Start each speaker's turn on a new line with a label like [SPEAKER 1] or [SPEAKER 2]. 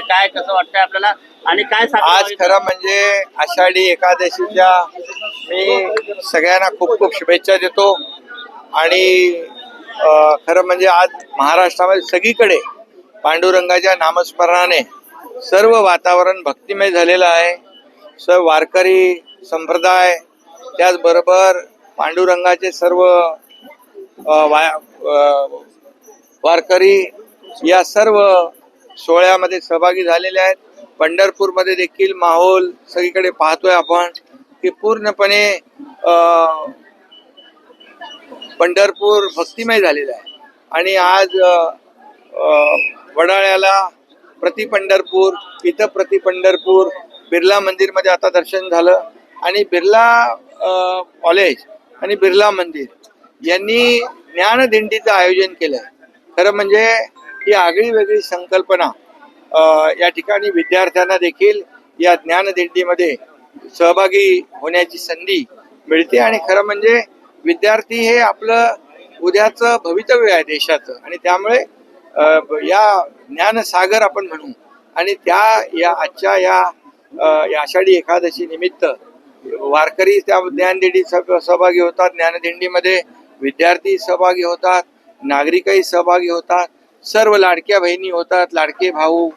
[SPEAKER 1] काय कसं वाटतंय आपल्याला आणि काय
[SPEAKER 2] आज खरं म्हणजे आषाढी एकादशीच्या मी सगळ्यांना खूप खूप शुभेच्छा देतो आणि खरं म्हणजे आज महाराष्ट्रामध्ये सगळीकडे पांडुरंगाच्या नामस्मरणाने सर्व वातावरण भक्तिमय झालेलं आहे. सर्व वारकरी संप्रदाय त्याचबरोबर पांडुरंगाचे सर्व वारकरी या सर्व सोहळ्यामध्ये सहभागी झालेले आहेत. पंढरपूरमध्ये देखील माहोल सगळीकडे पाहतोय आपण की पूर्णपणे पंढरपूर भक्तिमय झालेलं आहे. आणि आज वडाळ्याला प्रति पंढरपूर, इथं प्रति पंढरपूर, बिर्ला मंदिरमध्ये आता दर्शन झालं आणि बिर्ला कॉलेज आणि बिर्ला मंदिर यांनी ज्ञानदिंडीचं आयोजन केलंय. खरं म्हणजे ही आगळी वेगळी संकल्पना या ठिकाणी विद्यार्थ्यांना देखील या ज्ञानदिंडीमध्ये सहभागी होण्याची संधी मिळते. आणि खरं म्हणजे विद्यार्थी हे आपलं उद्याचं भवितव्य आहे देशाचं आणि त्यामुळे या ज्ञानसागर आपण म्हणू आणि या आजच्या या आषाढी एकादशी निमित्त वारकरी त्या ज्ञानदिंडी सहभागी होतात. ज्ञानदिंडीमध्ये विद्यार्थी सहभागी होतात, नागरिकही सहभागी होतात, सर्व लाडक्या बहिणी होतात, लाडके भाऊ